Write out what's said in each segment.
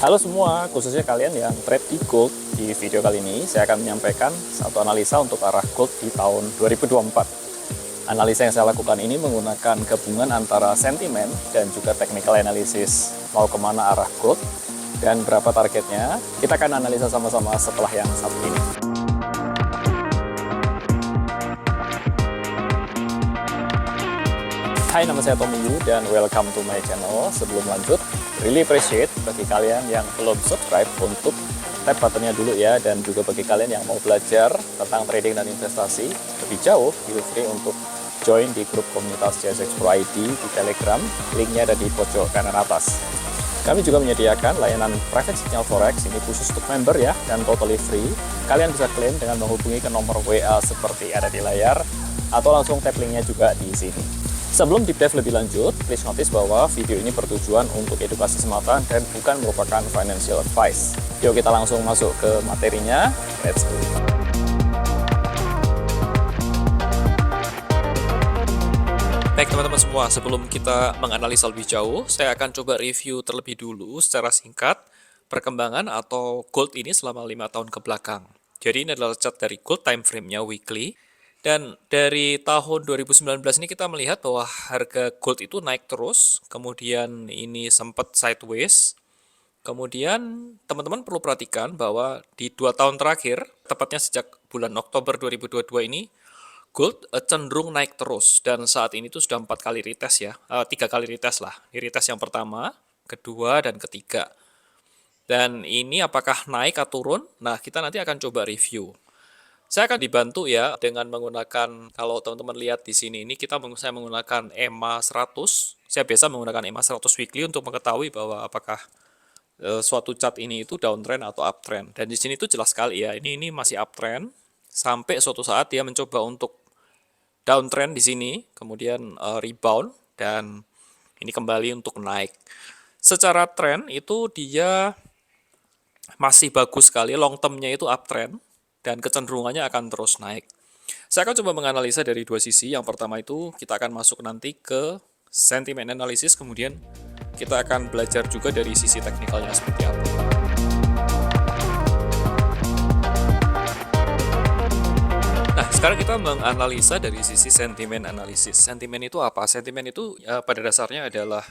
Halo semua, khususnya kalian yang trade di gold. Di video kali ini saya akan menyampaikan satu analisa untuk arah gold di tahun 2024. Analisa yang saya lakukan ini menggunakan gabungan antara sentimen dan juga technical analysis. Mau kemana arah gold dan berapa targetnya, kita akan analisa sama-sama setelah yang satu ini. Hai, nama saya Tommy Yu dan welcome to my channel. Sebelum lanjut, really appreciate bagi kalian yang belum subscribe untuk tap buttonnya dulu ya. Dan juga bagi kalian yang mau belajar tentang trading dan investasi lebih jauh, feel free untuk join di grup komunitas CSX Pro ID di Telegram. Linknya ada di pojok kanan atas. Kami juga menyediakan layanan private signal forex, ini khusus untuk member ya, dan totally free. Kalian bisa klaim dengan menghubungi ke nomor WA seperti ada di layar, atau langsung tap linknya juga di sini. Sebelum deep dive lebih lanjut, please notice bahwa video ini bertujuan untuk edukasi semata dan bukan merupakan financial advice. Yuk kita langsung masuk ke materinya. Let's go. Baik teman-teman semua, sebelum kita menganalisa lebih jauh, saya akan coba review terlebih dulu secara singkat perkembangan atau gold ini selama 5 tahun ke belakang. Jadi ini adalah chart dari gold time frame-nya weekly. Dan dari tahun 2019 ini kita melihat bahwa harga gold itu naik terus, kemudian ini sempat sideways. Kemudian teman-teman perlu perhatikan bahwa di 2 tahun terakhir, tepatnya sejak bulan Oktober 2022 ini, gold cenderung naik terus. Dan saat ini tuh sudah 4 kali retest ya, 3 kali retest lah. Ini retest yang pertama, kedua, dan ketiga. Dan ini apakah naik atau turun? Nah, kita nanti akan coba review. Saya akan dibantu ya dengan menggunakan, kalau teman-teman lihat di sini ini saya menggunakan EMA 100. Saya biasa menggunakan EMA 100 weekly untuk mengetahui bahwa apakah suatu chart ini itu downtrend atau uptrend. Dan di sini itu jelas sekali ya, ini masih uptrend sampai suatu saat dia mencoba untuk downtrend di sini, kemudian rebound dan ini kembali untuk naik. Secara trend itu dia masih bagus sekali, long term-nya itu uptrend dan kecenderungannya akan terus naik. Saya akan coba menganalisa dari dua sisi. Yang pertama itu kita akan masuk nanti ke sentiment analysis, kemudian kita akan belajar juga dari sisi teknikalnya seperti apa. Nah, sekarang kita menganalisa dari sisi sentiment analysis. Sentimen itu apa? Sentimen itu pada dasarnya adalah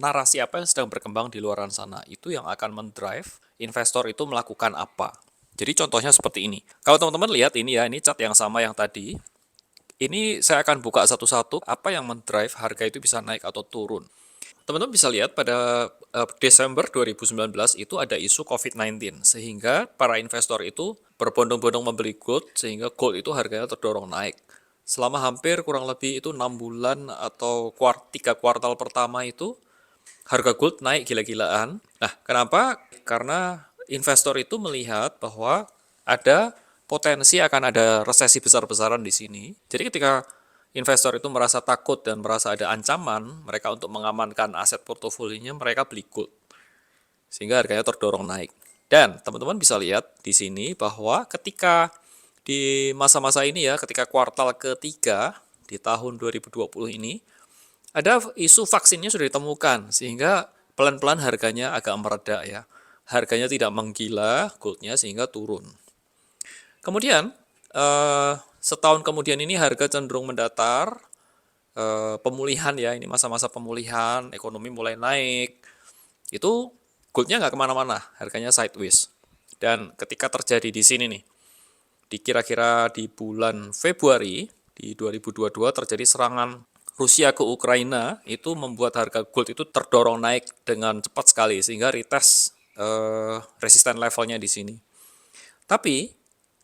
narasi apa yang sedang berkembang di luar sana. Itu yang akan mendrive investor itu melakukan apa. Jadi contohnya seperti ini. Kalau teman-teman lihat ini ya, ini chart yang sama yang tadi. Ini saya akan buka satu-satu apa yang mendrive harga itu bisa naik atau turun. Teman-teman bisa lihat pada Desember 2019 itu ada isu COVID-19 sehingga para investor itu berbondong-bondong membeli gold sehingga gold itu harganya terdorong naik. Selama hampir kurang lebih itu 6 bulan atau 3 kuartal pertama itu harga gold naik gila-gilaan. Nah, kenapa? Karena investor itu melihat bahwa ada potensi akan ada resesi besar-besaran di sini. Jadi ketika investor itu merasa takut dan merasa ada ancaman, mereka untuk mengamankan aset portofolionya, mereka beli gold. Sehingga harganya terdorong naik. Dan teman-teman bisa lihat di sini bahwa ketika di masa-masa ini ya, ketika kuartal ketiga di tahun 2020 ini, ada isu vaksinnya sudah ditemukan, sehingga pelan-pelan harganya agak mereda ya. Harganya tidak menggila goldnya sehingga turun. Kemudian setahun kemudian ini harga cenderung mendatar, pemulihan ya, ini masa-masa pemulihan, ekonomi mulai naik. Itu goldnya nggak kemana-mana, harganya sideways. Dan ketika terjadi di sini nih, kira-kira di bulan Februari di 2022 terjadi serangan Rusia ke Ukraina, itu membuat harga gold itu terdorong naik dengan cepat sekali sehingga retest resisten levelnya di sini. Tapi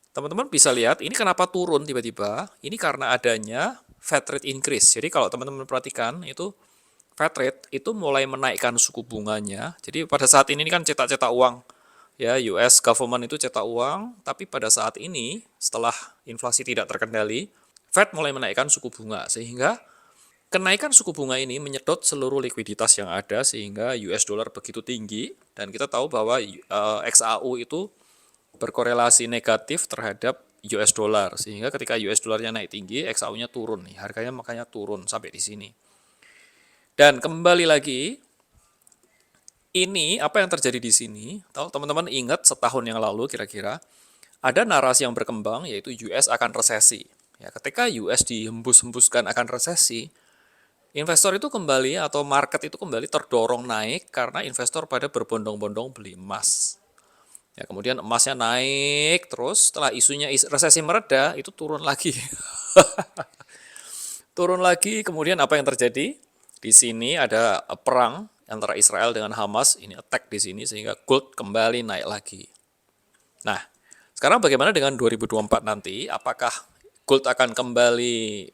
teman-teman bisa lihat ini kenapa turun tiba-tiba? Ini karena adanya Fed rate increase. Jadi kalau teman-teman perhatikan itu Fed rate itu mulai menaikkan suku bunganya. Jadi pada saat ini kan cetak-cetak uang. Ya, US government itu cetak uang, tapi pada saat ini setelah inflasi tidak terkendali, Fed mulai menaikkan suku bunga sehingga kenaikan suku bunga ini menyedot seluruh likuiditas yang ada sehingga US dollar begitu tinggi dan kita tahu bahwa XAU itu berkorelasi negatif terhadap US dollar sehingga ketika US dollarnya naik tinggi, XAU-nya turun nih, harganya makanya turun sampai di sini. Dan kembali lagi Ini apa yang terjadi di sini, kalau teman-teman ingat setahun yang lalu kira-kira, ada narasi yang berkembang yaitu US akan resesi. Ya, ketika US dihembus-hembuskan akan resesi, investor itu kembali atau market itu kembali terdorong naik karena investor pada berbondong-bondong beli emas. Ya, kemudian emasnya naik terus setelah isunya resesi mereda itu turun lagi. Turun lagi, kemudian apa yang terjadi? Di sini ada perang antara Israel dengan Hamas, ini attack di sini sehingga gold kembali naik lagi. Nah, sekarang bagaimana dengan 2024 nanti? Apakah gold akan kembali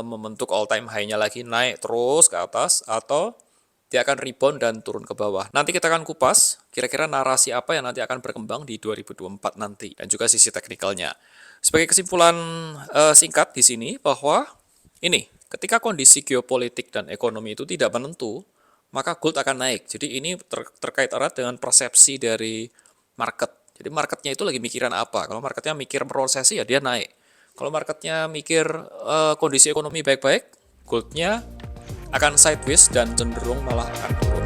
membentuk all time high-nya lagi naik terus ke atas atau dia akan rebound dan turun ke bawah. Nanti kita akan kupas kira-kira narasi apa yang nanti akan berkembang di 2024 nanti dan juga sisi teknikalnya. Sebagai kesimpulan singkat di sini bahwa ini ketika kondisi geopolitik dan ekonomi itu tidak menentu, maka gold akan naik. Jadi ini terkait erat dengan persepsi dari market. Jadi marketnya itu lagi mikiran apa? Kalau marketnya mikir prosesi ya dia naik. Kalau marketnya mikir kondisi ekonomi baik-baik, goldnya akan sideways dan cenderung malah akan turun.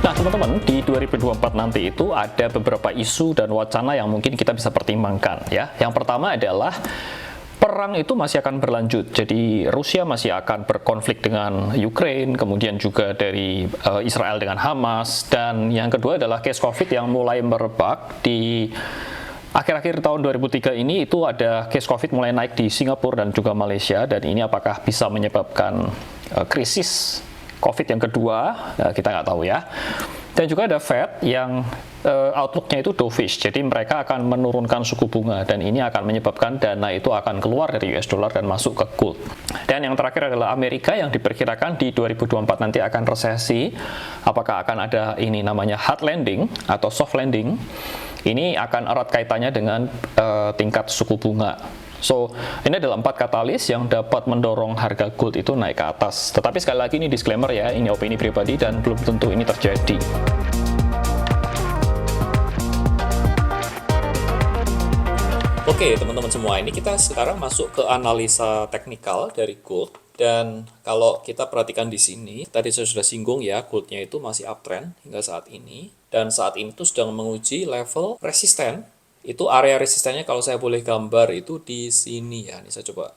Nah, teman-teman, di 2024 nanti itu ada beberapa isu dan wacana yang mungkin kita bisa pertimbangkan ya. Yang pertama adalah perang itu masih akan berlanjut. Jadi Rusia masih akan berkonflik dengan Ukraine, kemudian juga dari Israel dengan Hamas, dan yang kedua adalah case COVID yang mulai merebak di akhir-akhir tahun 2003 ini. Itu ada case COVID mulai naik di Singapura dan juga Malaysia, dan ini apakah bisa menyebabkan krisis COVID yang kedua, kita nggak tahu ya. Dan juga ada Fed yang outlook-nya itu dovish, jadi mereka akan menurunkan suku bunga dan ini akan menyebabkan dana itu akan keluar dari US dollar dan masuk ke gold. Dan yang terakhir adalah Amerika yang diperkirakan di 2024 nanti akan resesi. Apakah akan ada ini namanya hard landing atau soft landing? Ini akan erat kaitannya dengan tingkat suku bunga. So, ini adalah 4 katalis yang dapat mendorong harga gold itu naik ke atas. Tetapi sekali lagi ini disclaimer ya, ini opini pribadi dan belum tentu ini terjadi. Oke, teman-teman semua, ini kita sekarang masuk ke analisa teknikal dari gold. Dan kalau kita perhatikan di sini, tadi saya sudah singgung ya, goldnya itu masih uptrend hingga saat ini. Dan saat ini tuh sedang menguji level resisten. Itu area resistennya kalau saya boleh gambar itu di sini ya. Ini saya coba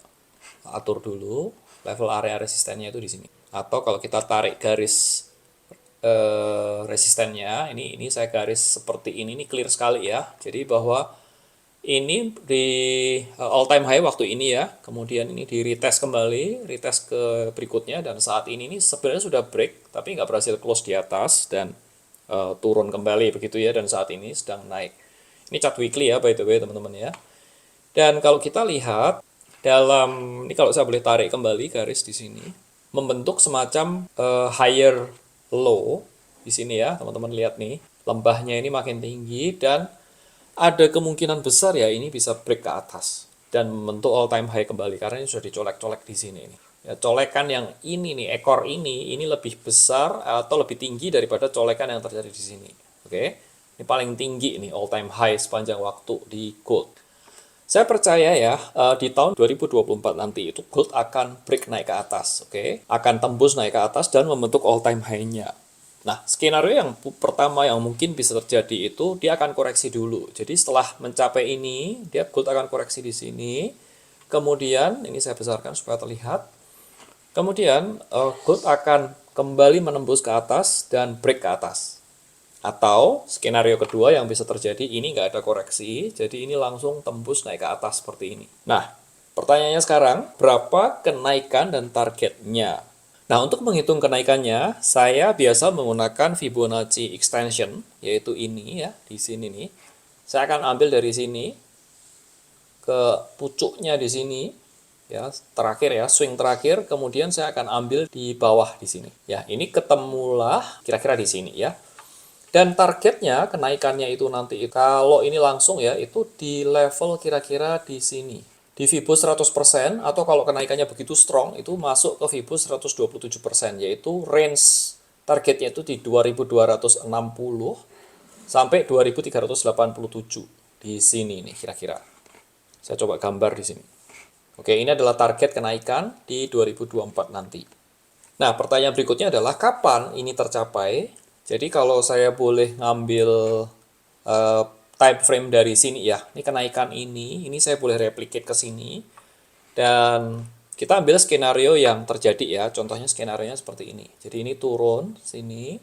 atur dulu level area resistennya itu di sini. Atau kalau kita tarik garis resistennya, ini saya garis seperti ini clear sekali ya. Jadi bahwa ini di all time high waktu ini ya. Kemudian ini di retest kembali, retest ke berikutnya, dan saat ini sebenarnya sudah break tapi nggak berhasil close di atas dan turun kembali begitu ya, dan saat ini sedang naik. Ini chart weekly ya by the way teman-teman ya. Dan kalau kita lihat dalam ini, kalau saya boleh tarik kembali garis di sini, membentuk semacam higher low di sini ya teman-teman, lihat nih lembahnya ini makin tinggi dan ada kemungkinan besar ya ini bisa break ke atas dan membentuk all time high kembali karena ini sudah dicolek-colek di sini nih. Ya, colekan yang ini nih, ekor ini lebih besar atau lebih tinggi daripada colekan yang terjadi di sini. Oke. Ini paling tinggi nih, all time high sepanjang waktu di gold. Saya percaya ya, di tahun 2024 nanti itu gold akan break naik ke atas, oke? Akan tembus naik ke atas dan membentuk all time high-nya. Nah, skenario yang pertama yang mungkin bisa terjadi itu dia akan koreksi dulu. Jadi setelah mencapai ini, dia gold akan koreksi di sini. Kemudian, ini saya besarkan supaya terlihat. Kemudian, gold akan kembali menembus ke atas dan break ke atas. Atau skenario kedua yang bisa terjadi, ini nggak ada koreksi, jadi ini langsung tembus naik ke atas seperti ini. Nah, pertanyaannya sekarang, berapa kenaikan dan targetnya? Nah, untuk menghitung kenaikannya, saya biasa menggunakan Fibonacci extension, yaitu ini ya, di sini nih. Saya akan ambil dari sini ke pucuknya di sini, ya, terakhir ya, swing terakhir, kemudian saya akan ambil di bawah di sini. Ya, ini ketemulah kira-kira di sini ya. Dan targetnya kenaikannya itu nanti kalau ini langsung ya itu di level kira-kira di sini. Di Fibo 100% atau kalau kenaikannya begitu strong itu masuk ke Fibo 127%, yaitu range targetnya itu di 2260 sampai 2387 di sini nih kira-kira. Saya coba gambar di sini. Oke, ini adalah target kenaikan di 2024 nanti. Nah, pertanyaan berikutnya adalah kapan ini tercapai? Jadi kalau saya boleh ngambil time frame dari sini ya, ini kenaikan ini saya boleh replicate ke sini. Dan kita ambil skenario yang terjadi ya, contohnya skenario-nya seperti ini. Jadi ini turun sini,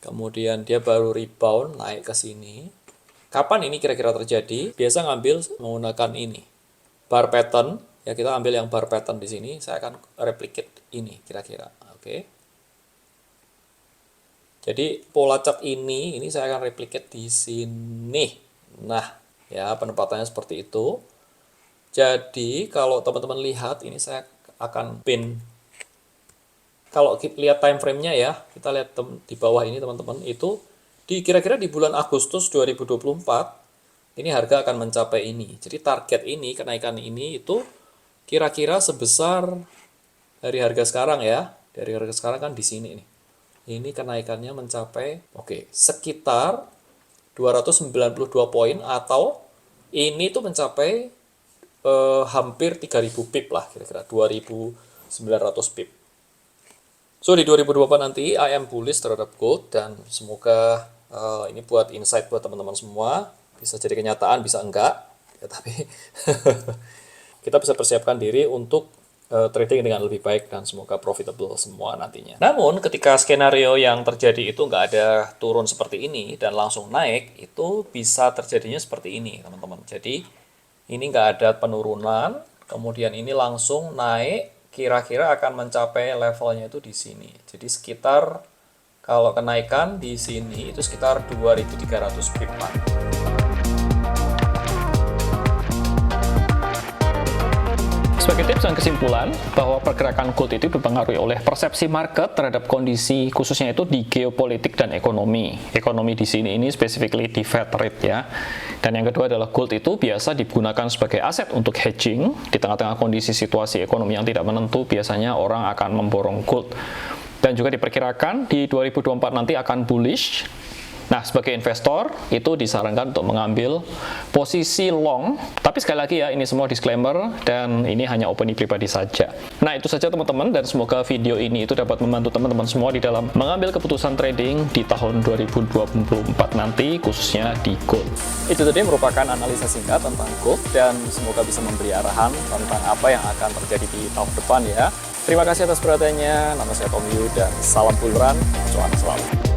kemudian dia baru rebound naik ke sini. Kapan ini kira-kira terjadi? Biasa ngambil menggunakan ini, bar pattern. Ya kita ambil yang bar pattern di sini, saya akan replicate ini kira-kira. Oke. Jadi pola chart ini saya akan replicate di sini. Nah, ya penempatannya seperti itu. Jadi kalau teman-teman lihat, ini saya akan pin. Kalau kita lihat time frame-nya ya, kita lihat di bawah ini teman-teman, itu kira-kira di bulan Agustus 2024, ini harga akan mencapai ini. Jadi target ini, kenaikan ini itu kira-kira sebesar dari harga sekarang ya. Dari harga sekarang kan di sini nih. Ini kenaikannya mencapai, sekitar 292 poin, atau ini tuh mencapai hampir 3000 pip lah, kira-kira 2900 pip. So di 2024 nanti I am bullish terhadap gold, dan semoga ini buat insight buat teman-teman semua, bisa jadi kenyataan bisa enggak ya, tapi kita bisa persiapkan diri untuk trading dengan lebih baik dan semoga profitable semua nantinya. Namun ketika skenario yang terjadi itu nggak ada turun seperti ini dan langsung naik, itu bisa terjadinya seperti ini teman-teman. Jadi ini nggak ada penurunan, kemudian ini langsung naik, kira-kira akan mencapai levelnya itu di sini. Jadi sekitar, kalau kenaikan di sini itu sekitar 2300 pip. Sebagai tips dan kesimpulan, bahwa pergerakan gold itu dipengaruhi oleh persepsi market terhadap kondisi, khususnya itu di geopolitik dan ekonomi. Ekonomi di sini ini specifically di Fed rate ya. Dan yang kedua adalah gold itu biasa digunakan sebagai aset untuk hedging. Di tengah-tengah kondisi situasi ekonomi yang tidak menentu, biasanya orang akan memborong gold. Dan juga diperkirakan di 2024 nanti akan bullish. Nah, sebagai investor, itu disarankan untuk mengambil posisi long. Tapi sekali lagi ya, ini semua disclaimer, dan ini hanya opini pribadi saja. Nah, itu saja teman-teman, dan semoga video ini itu dapat membantu teman-teman semua di dalam mengambil keputusan trading di tahun 2024 nanti, khususnya di gold. Itu tadi merupakan analisa singkat tentang gold, dan semoga bisa memberi arahan tentang apa yang akan terjadi di tahun depan ya. Terima kasih atas perhatiannya, nama saya Tom Yu, dan salam buleran, cuan selalu.